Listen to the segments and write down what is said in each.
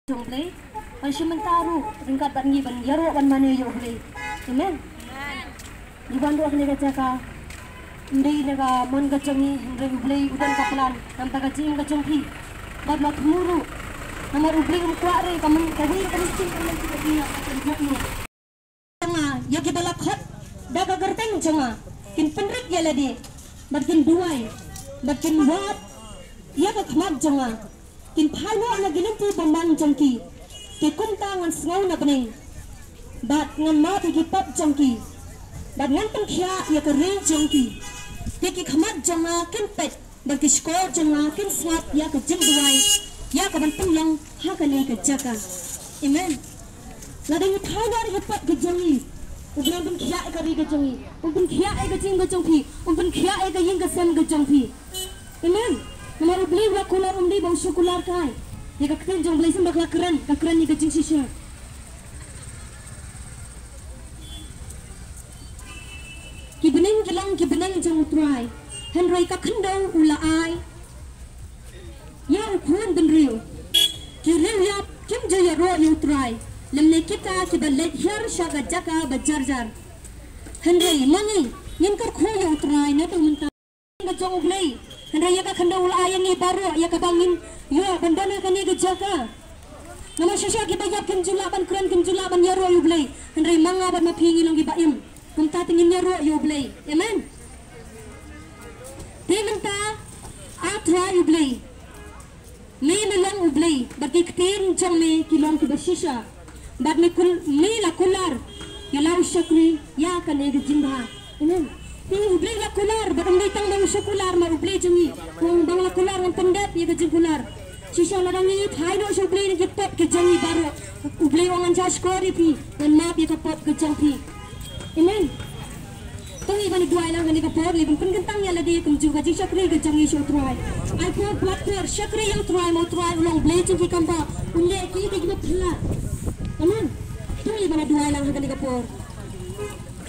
Jomble, pan sementara ringkat bangi ban yaro ban mana yo hle. Amen. Di bandu akne kacaka. Ndai naga mon gacangi ndai ublei udan kapalan nampa gacing gacangpi. Bad mak muru. Namar ublei umkuare kaman kahi kanisting kaman tiga ni. Tanga ya ke balak hot daga gerteng janga. Kin penrik ya ladi. Makin duai. Makin wat. Ya ke khamak janga. Kin phalo na ginanti bambang jangki ke kumta ngan sngaw na bening bat ngan ma ki pop jangki bat ngan pen khia ya ke ring jangki ke khamat janga kin pet bat ki sko janga kin swat ya ke jing duai ya ke ban penlang ha ke ne ke jaka amen la ding phalo ri pop ke jangi ubran pen khia ke ri ke jangi pen khia ke jing ke jangpi pen khia ke ying ke sem ke jangpi amen. Namar beli wakular umdi bang syukular kai. Ya kakten jong beli sembak lakran ni kecing sisa. Kibening jelang kibening jong utrai. Henry kakendau ula ai. Ya ukun ben riu. Kiril yap kim jaya ro utrai. Lemne kita kibalet her syaga jaka bajarjar. Henry mangi ngin kar khoy utrai na tengmenta. Jong beli. Henry ya kakendau ula ai ni baru ya kabangin. Ya, bandana kani gejaka. Nama syasya kita yakin julaban keren kin julaban ya ro yublay. Henry manga ban mapingi long gibaim. Kumta tingin ya ro yublay. Amen. Timenta atra yublay. Me melang ublay. Bagi ktin jang me kilong kibasisha. Bad me kul me la kular. Ya lau syakri ya kani gejimba. Amen. Ini ublay la kular, batang datang bang syukular mar ublay jangi. Kung bang la kular ng pendat ya gejing kular. Sisa ladang ini thai do ublay ni getop ke jangi baru. Ublay wangan jas kori pi dan map ya kapop ke jangi. Amen. Tong iban dua lang ni kapor libin pen gentang ya ladi kum juga ji syakri ke jangi show try. I pour blood clear syakri yang try mau try ulang ublay jangi kampa. Unle ki ke gina phla. Amen. Tong iban dua lang ni kapor.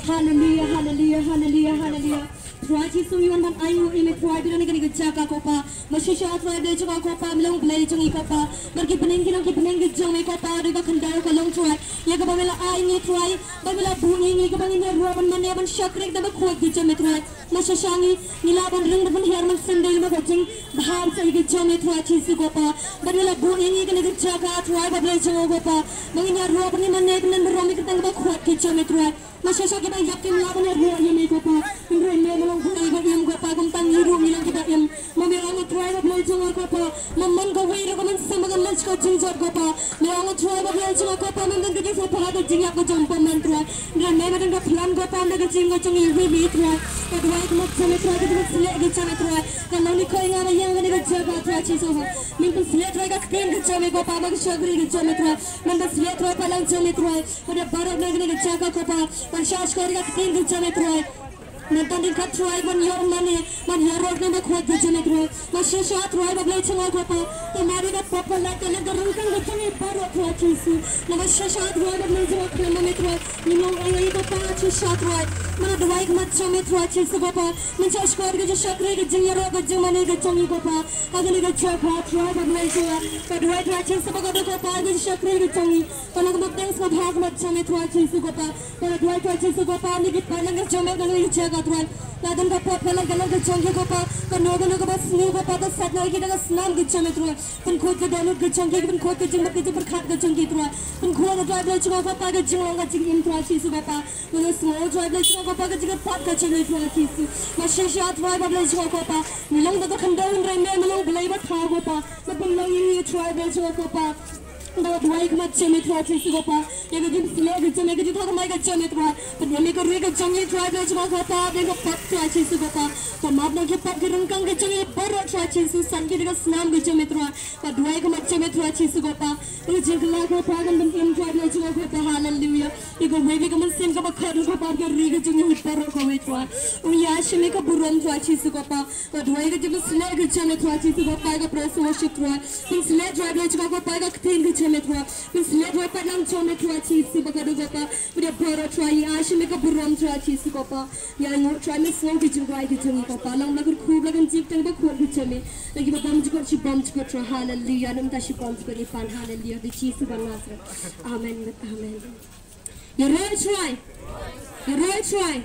Hallelujah, hallelujah, hallelujah, hallelujah. Try Jesus iwan ban ayu ime try bila ni gejaka kopa. Masisya try de juga kopa melong play jangi kopa. Marki bening gejang me kopa de ka khandar ka long try. Ya ka bamela ai ni try. Bamela bungi ni ka bangin ro ban mane ban shakrek da ba khoi gejang me try. Masisya ni nilaban ring ban her man sandel ma gejing bahar sa gejang me try Jesus kopa. Bamela bungi ni ka gejaka try ba play jango kopa. Bangin ro ban mane ban ro mi ka tang ba khoi gejang me try. Masisya kita yakin laban ro ya me kopa. Ingre me melong play ba yam kopa kum tang iru milang kita yam. Mamela try ba play jango kopa. Mamman ko wei ro man samagan lunch ko jingjot kopa. Melong try ba play jango kopa man dan ke sa pala jingak ko jom paman try. Ingre me ma dan ka plan kopa na ke jing ko jong iru mi try. Ka dua ko mat jame try ke sele ke jame try. Ka mani ko nga ma yang ni ke jaga try chiso ho. Min ko sele try ka ken ke jame kopa ma ke shagri ke jame try. Man da sele try palang jame try. Pada barok na ke jaga kopa. Man shash ko ka ken ke jame try. Nanti di kat try man yor mane man yarok na makhwat ke jame try. Masya shat try ba blay changa kopa. Tamari ka papa la ke na garung kan ke jame barok try chiso. Namasya shat try ba blay changa kopa mane try. Nimong ay ko pa chiso try. Mana dua ik mat jame try chiso kopa. Man shash ko ke shakre ke jing yarok ke jing mane ke jangi kopa. Agani ke chapa try ba blay changa. Ka dua try chiso ba ko kopa ke shakre ke jangi. Kana ko mateng sa bhag mat jame try chiso kopa. Kana dua try chiso kopa ni git palang ke jame ke jaga try. Ladan ka pot palang galang ke jangi kopa. Kano ko bas ni kopa ta sat na kita ka snam ke jame try. Pen khod ke dalut ke jangi pen khod ke jing mat ke perkhat ke jangi try. Pen khod try blay changa kopa ke jing long ka jing im try chiso kopa. Mana small try blay changa kopa ke jing pat ka jangi try chiso. Masya shat try ba blay changa kopa. Nilong da khandau rai me melong blay ba tha kopa. Mapang long ini try blay changa kopa. Dapat dua ik mat jame try chiso kopa. Ya ke jing sle ke jame ke jing thak mai ke jame try. Pen ya me ko re ke jangi try blay changa kopa. De ko pat try chiso kopa. Pa map na ke pat ke rangkang ke jangi barok try chiso san ke de snam ke jame try. Pa dua ik mat jame try chiso kopa. Ini jing la ko pa kan ben im try blay changa kopa. Hallelujah. Iko we ke man sem ka ba khadu ka pa ke re ke jangi barok ko we try. Ya shime ka buron try chiso kopa. Pa dua ik jing sle ke jame try chiso kopa ka praise worship try. Pin sle try blay changa kopa ka ktin ke jame try. Pin sle try pa lang jame try chiso ba ka do kopa. ya bara try ash me ka buram try chi si ko pa ya no try me slow ki chung ai ki chung ko pa lang lagur khub lagan chik tang ba khol ki chame lagi ba bam chi ko tra hallelujah nam ta shi bam ko ni fan hallelujah the chi su ban nasra amen amen ya roy try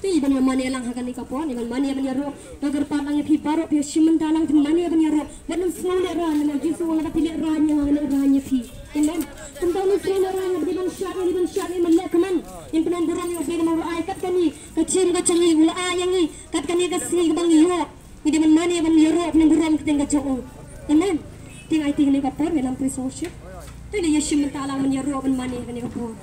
ti ban mani lang hakan ni ka po ni ban mani ban ya ro lagar pa lang phi paro phi shiman ta lang mani ban ya ro ban slow le ra na ji so la phi le ra nya phi amen tum ta ni slow le ra nya ban syat ni man le kaman in penan burang yo bin mau ai kat kani ka chim ka changi ula ayang ni kat kani ka si bang yo ni di man mani ban ya ro penan burang kita ka jo amen ting ai ting ni ka por dalam praise worship tu ni shiman ta lang man ya ro ban mani kan ni ka por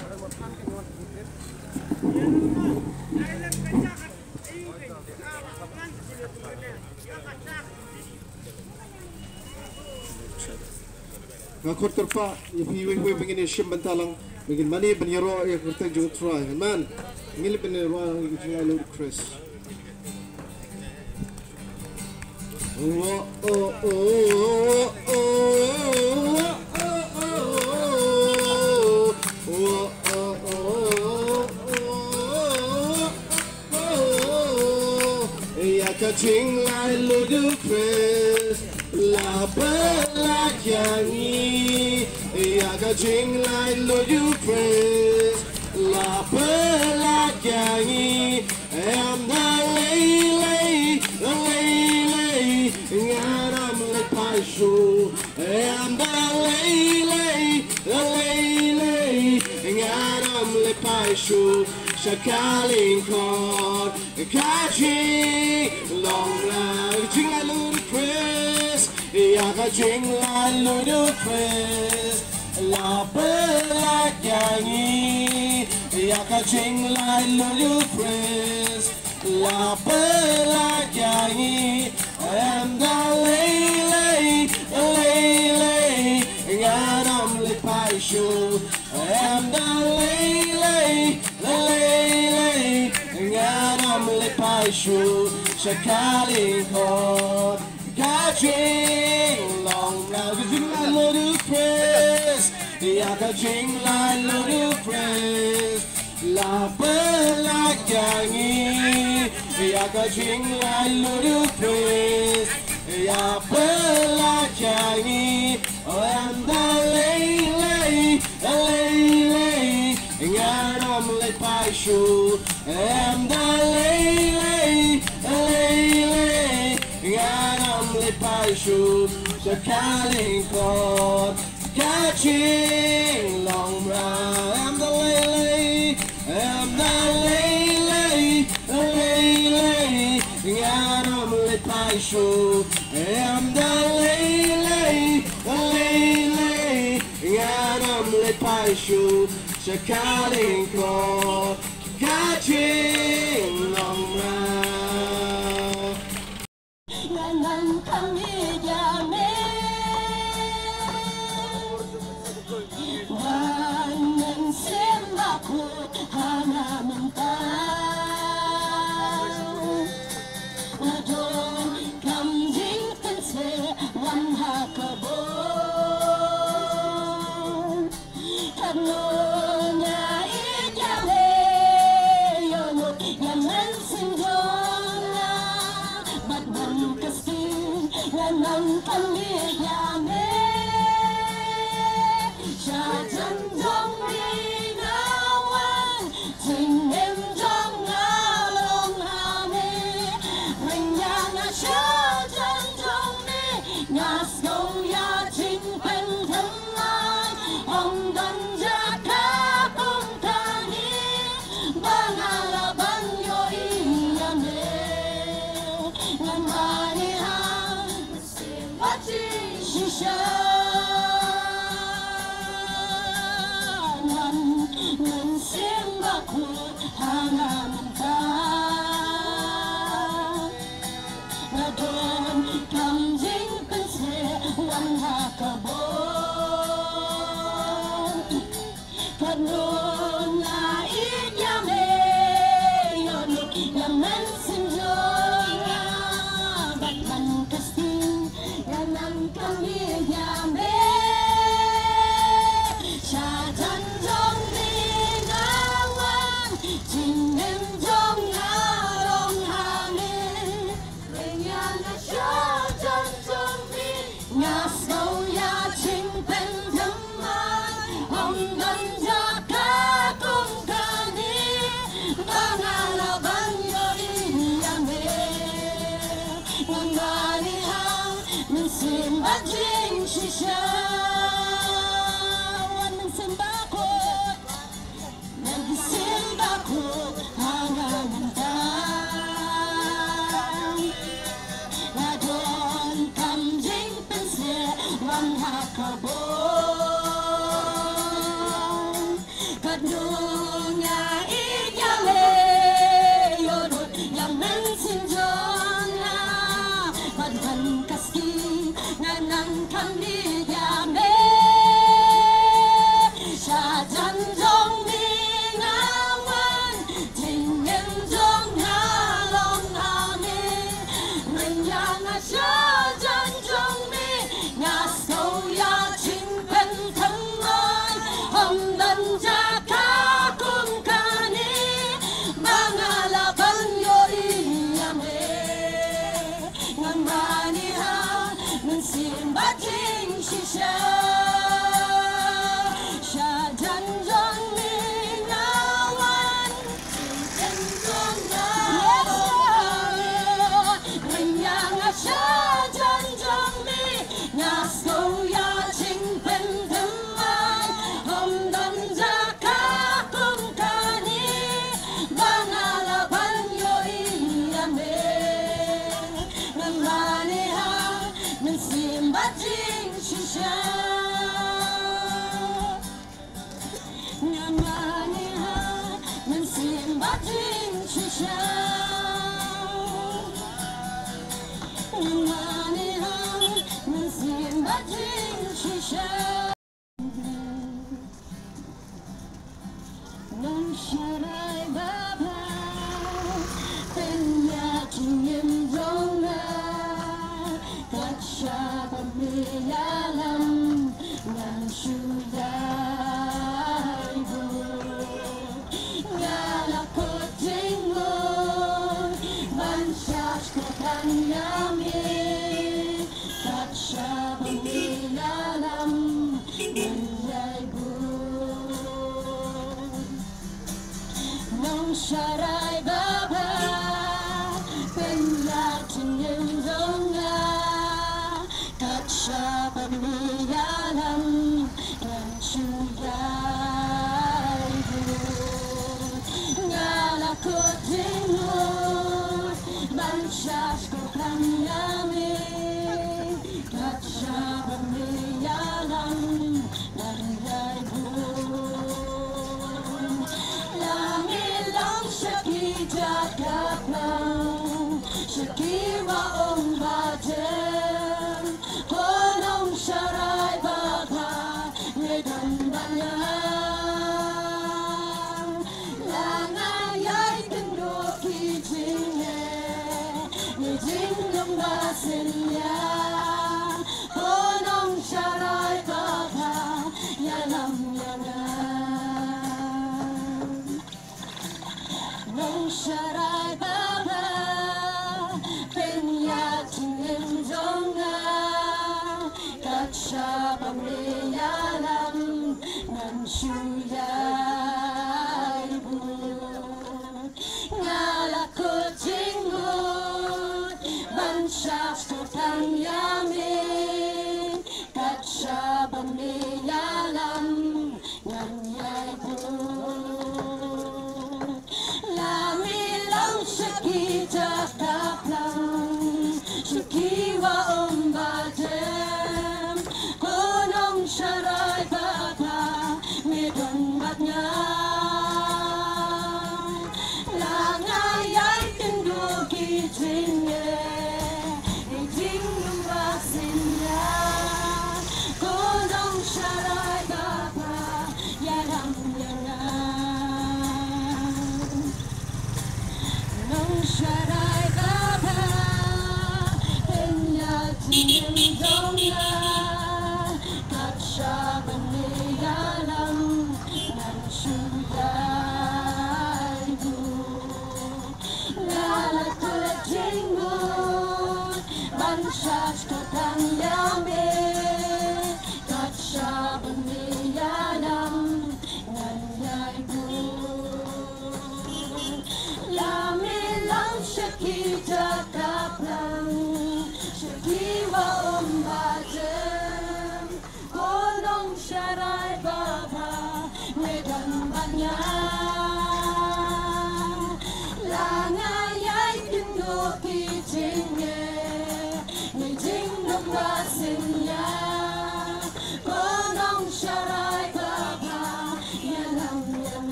ngakot terpa ipi we begini shim bantalang begin mani banyaro ya kurta jung try man ngil ben ro jung I love Chris ya ka jing I love Chris la bella chiani ya ka jing lai lo you praise la bella chiani am the lay ngaram le paishu am the lay ngaram le paishu shakaling kor kaji long la jing lai lo praise ya ka jing lai lo you praise la bella chiani ya ka jing lai lo you praise la bella chiani and the lay ngaram le paishu and the lay ngaram le paishu shakaling kor Kajing long now jing lai lo you praise ya ka jing lai lo you praise la bella chiani ya ka jing lai lo you praise ya bella chiani and the lay ngaram le paishu and the lay ngaram le paishu shakaling kor catching long run am the lay ngaram le paishu am the lay ngaram le paishu shakaling kor catching long run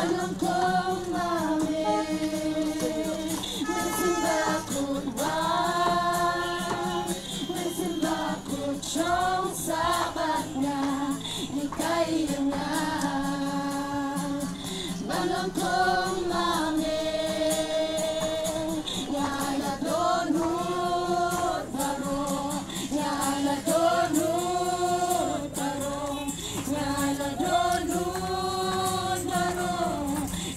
walang kumami. Mensimba kudwang, mensimba kuchong sabat na ikay nga. Walang kumami. Yala donut baro, yala donut baro, yala donut baro,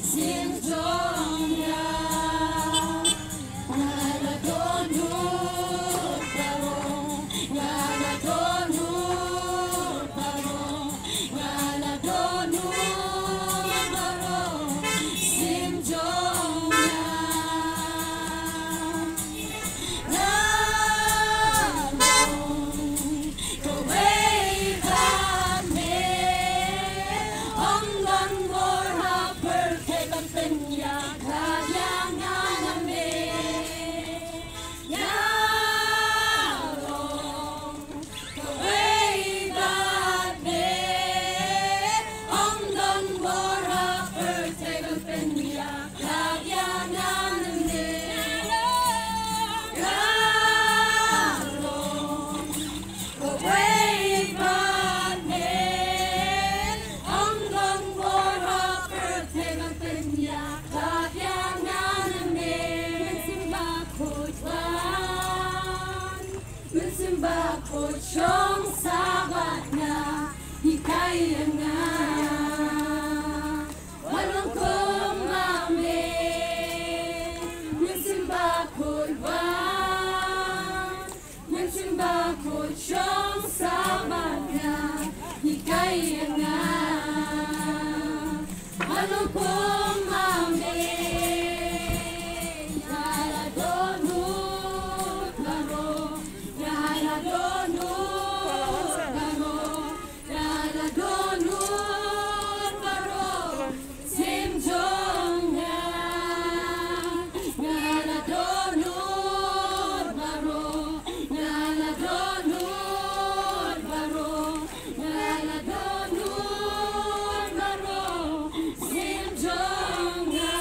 simjong ya. Yala donut baro, yala donut baro, yala donut baro, simjong ya. Kuchong sabat na ikay nga. Walang kumami. Mensimba kudwang, mensimba kuchong sabat na ikay nga. Walang kumami. Yala donut baro, yala donut baro, yala donut baro, simjong ya. Yala donut baro, yala donut baro, yala donut baro, simjong ya.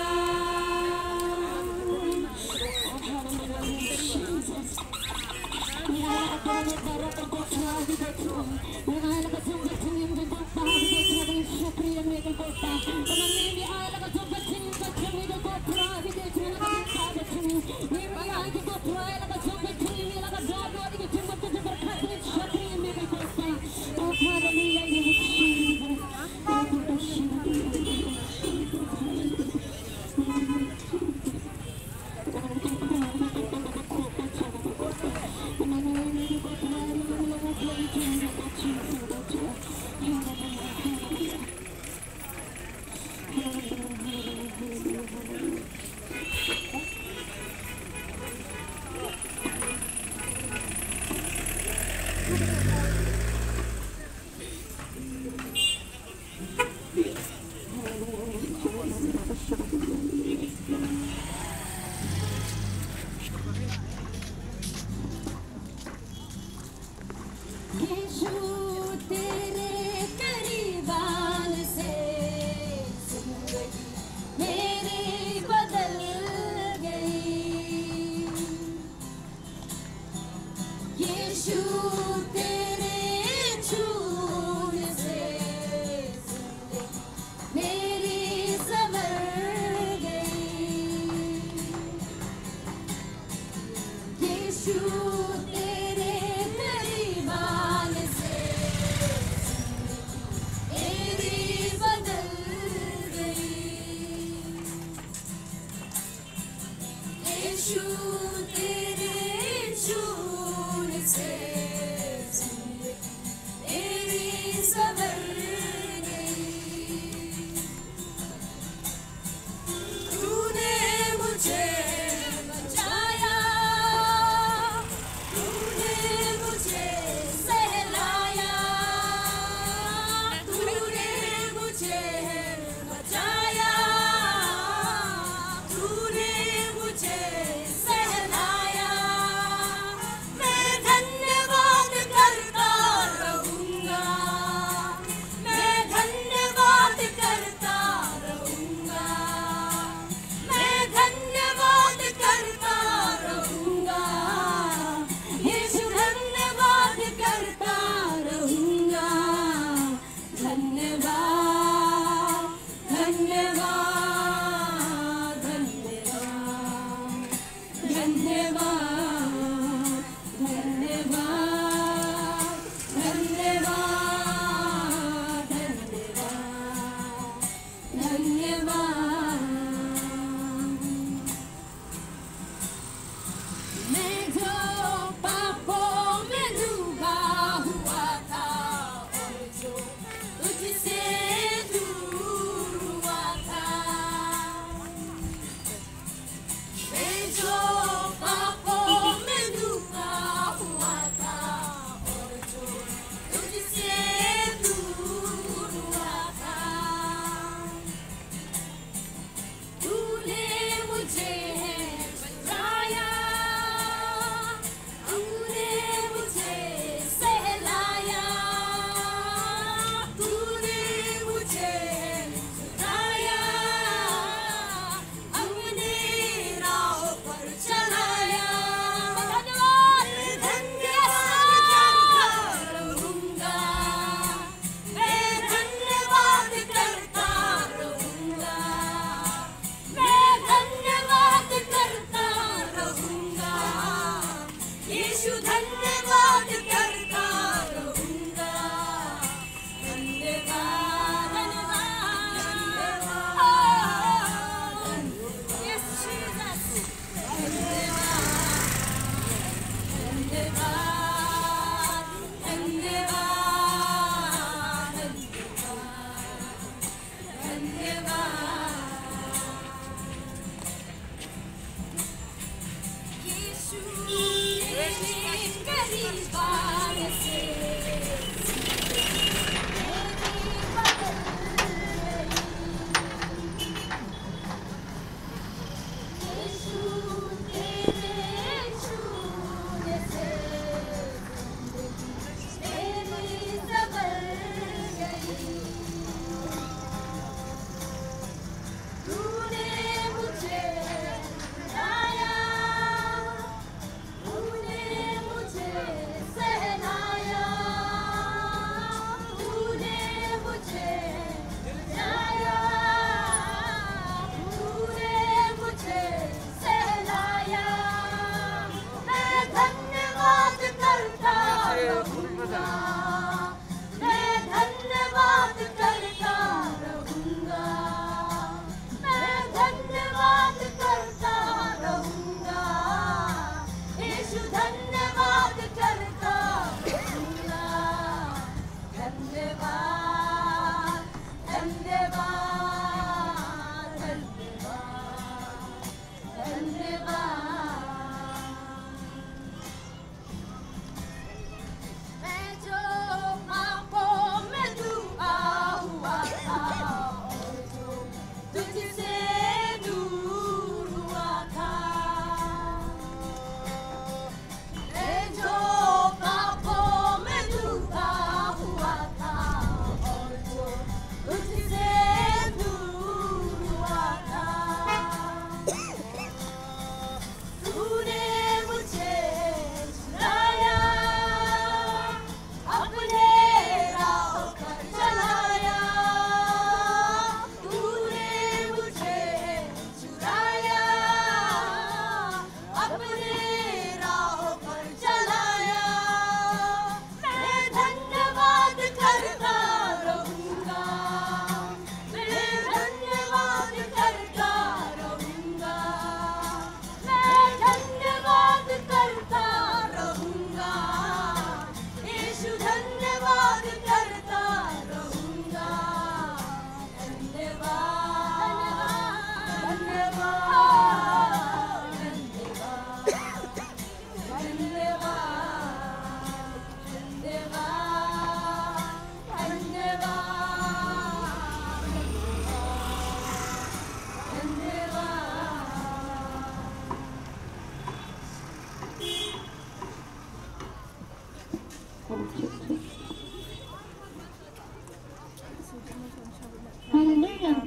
Yang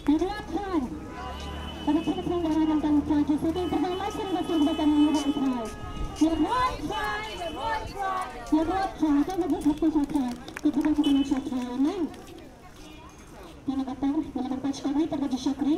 kedua try. Pada cepat dengan tentang try. Jadi pertama sudah sebutkan nomor try. Yang kedua try. Yang kedua try. Kita begitu saja. Kita begitu saja. Amen. Yang ketiga, yang keempat sekali terjadi syakri.